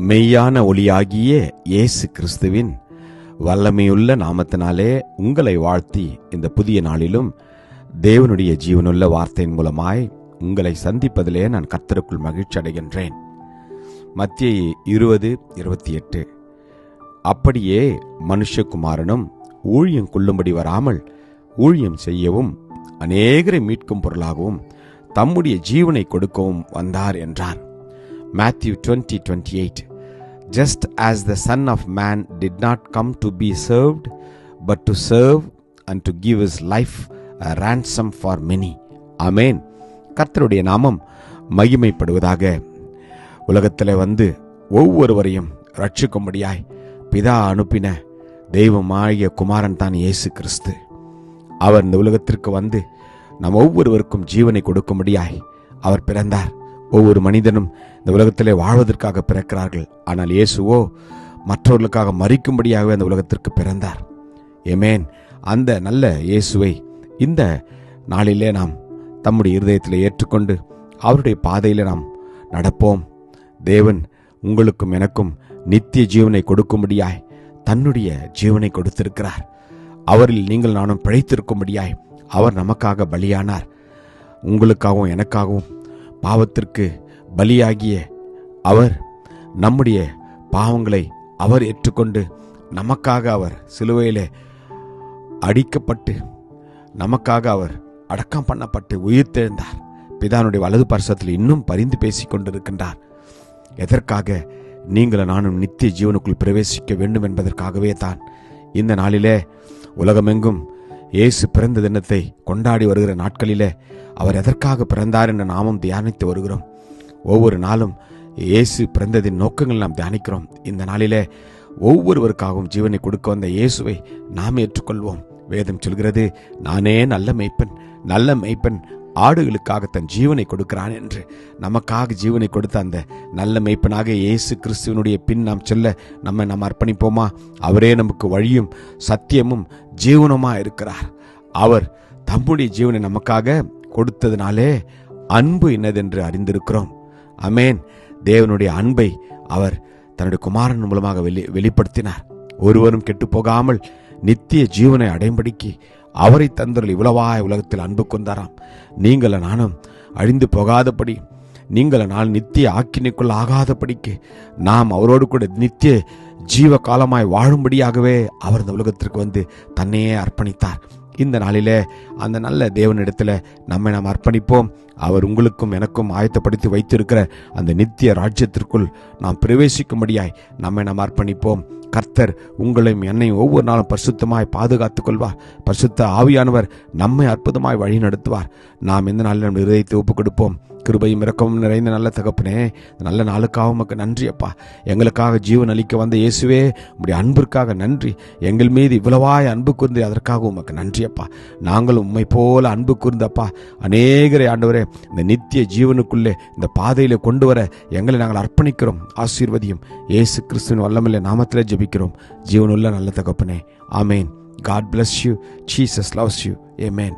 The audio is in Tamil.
மெய்யான ஒளியாகிய இயேசு கிறிஸ்துவின் வல்லமையுள்ள நாமத்தினாலே உங்களை வாழ்த்தி இந்த புதிய நாளிலும் தேவனுடைய ஜீவனுள்ள வார்த்தையின் மூலமாய் உங்களை சந்திப்பதிலே நான் கர்த்தருக்குள் மகிழ்ச்சி அடைகின்றேன். மத்தேயு 20:28 அப்படியே மனுஷகுமாரனும் ஊழியம் கொள்ளும்படி வராமல் ஊழியம் செய்யவும் அநேகரை மீட்கும் பொருளாகவும் தம்முடைய ஜீவனை கொடுக்கவும் வந்தார் என்றார். Matthew 20:28 Just as the Son of Man did not come to be served, but to serve and to give his life a ransom for many. Amen. கர்த்தருடைய நாமம் மகிமைப்படுவதாக. உலகத்தில் வந்து ஒவ்வொருவரையும் ரட்சிக்கும்படியாய் பிதா அனுப்பின தெய்வமாகிய குமாரன் தான் இயேசு கிறிஸ்து. அவர் இந்த உலகத்திற்கு வந்து நம் ஒவ்வொருவருக்கும் ஜீவனை கொடுக்கும்படியாய் அவர் பிறந்தார். ஒவ்வொரு மனிதனும் இந்த உலகத்திலே வாழ்வதற்காக பிறக்கிறார்கள். ஆனால் இயேசுவோ மற்றவர்களுக்காக மரிக்கும்படியாகவே அந்த உலகத்திற்கு பிறந்தார். ஆமென். அந்த நல்ல இயேசுவை இந்த நாளிலே நாம் தம்முடைய இருதயத்தில் ஏற்றுக்கொண்டு அவருடைய பாதையில் நாம் நடப்போம். தேவன் உங்களுக்கும் எனக்கும் நித்திய ஜீவனை கொடுக்கும்படியாய் தன்னுடைய ஜீவனை கொடுத்திருக்கிறார். அவரில் நீங்கள் நானும் பிழைத்திருக்கும்படியாய் அவர் நமக்காக பலியானார். உங்களுக்காகவும் எனக்காகவும் பாவத்திற்கு பலியாகிய அவர் நம்முடைய பாவங்களை அவர் ஏற்றுக்கொண்டு நமக்காக அவர் சிலுவையிலே அடிக்கப்பட்டு நமக்காக அவர் அடக்கம் பண்ணப்பட்டு உயிர்த்தெழுந்தார். பிதானுடைய வலது பார்சத்தில் இன்னும் பரிந்து பேசிக் கொண்டிருக்கின்றார். எதற்காக? நீங்களும் நானும் நித்திய ஜீவனுக்குள் பிரவேசிக்க வேண்டும் என்பதற்காகவே தான். இந்த நாளிலே உலகமெங்கும் இயேசு பிறந்த தினத்தை கொண்டாடி வருகிற நாட்களிலே அவர் எதற்காக பிறந்தார் என்று நாமும் தியானித்து வருகிறோம். ஒவ்வொரு நாளும் இயேசு பிறந்ததின் நோக்கங்கள் நாம் தியானிக்கிறோம். இந்த நாளிலே ஒவ்வொருவருக்காகவும் ஜீவனை கொடுக்க வந்த இயேசுவை நாம் ஏற்றுக்கொள்வோம். வேதம் சொல்கிறது, நானே நல்ல மெய்ப்பன் ஆடுகளுக்காக தன் ஜீவனை கொடுக்கிறான் என்று. நமக்காக ஜீவனை கொடுத்த அந்த நல்ல மெய்ப்பனாக இயேசு கிறிஸ்துவனுடைய பின் நாம் செல்ல நாம் அர்ப்பணிப்போமா? அவரே நமக்கு வழியும் சத்தியமும் ஜீவனுமா இருக்கிறார். அவர் தம்முடைய ஜீவனை நமக்காக கொடுத்ததினாலே அன்பு என்னதென்று அறிந்திருக்கிறோம். ஆமென். தேவனுடைய அன்பை அவர் தன்னுடைய குமாரன் மூலமாக வெளிப்படுத்தினார். ஒருவரும் கெட்டு போகாமல் நித்திய ஜீவனை அடையும்படிக்கு அவரை தந்தருள் இவ்வளவாய் உலகத்தில் அன்பு கொண்டாராம். நீங்கள நானும் அழிந்து போகாதபடி, நீங்கள நான் நித்திய ஆக்கினைக்குள் ஆகாதபடிக்கு நாம் அவரோடு கூட நித்திய ஜீவ காலமாய் வாழும்படியாகவே அவர் இந்த உலகத்திற்கு வந்து தன்னையே அர்ப்பணித்தார். இந்த நாளிலே அந்த நல்ல தேவனிடத்தில் நாம் அர்ப்பணிப்போம். அவர் உங்களுக்கும் எனக்கும் ஆயத்தப்படுத்தி வைத்திருக்கிற அந்த நித்திய ராஜ்யத்திற்குள் நாம் பிரவேசிக்கும்படியாய் நாம் அர்ப்பணிப்போம். கர்த்தர் உங்களையும் என்னையும் ஒவ்வொரு நாளும் பரிசுத்தமாய் பாதுகாத்துக் கொள்வார். பரிசுத்த ஆவியானவர் நம்மை அற்புதமாய் வழி நடத்துவார். நாம் இந்த நாளில் நம்ம இருதயத்தை ஒப்புக் கொடுப்போம். கிருபையும் இரக்கமும் நிறைந்த நல்ல தகப்பனே, நல்ல நாளுக்காக உமக்கு நன்றி அப்பா. எங்களுக்காக ஜீவன் அளிக்க வந்த இயேசுவே, உம்முடைய அன்பிற்காக நன்றி. எங்கள் மீது இவ்வளவாய் அன்பு கூர்ந்து அதற்காக உமக்கு நன்றி அப்பா. நாங்களும் உம்மை போல அன்பு கூர்ந்தப்பா அநேகரை ஆண்டவரே இந்த நித்திய ஜீவனுக்குள்ளே இந்த பாதையில கொண்டு வர எங்களை நாங்கள் அர்ப்பணிக்கிறோம். ஆசீர்வதியும். இயேசு கிறிஸ்துவின் வல்லமையுள்ள நாமத்திலே ஜெபிக்கிறோம். ஜீவனுள்ள நல்ல தகப்பனே. ஆமேன். God bless you. Jesus loves you. Amen.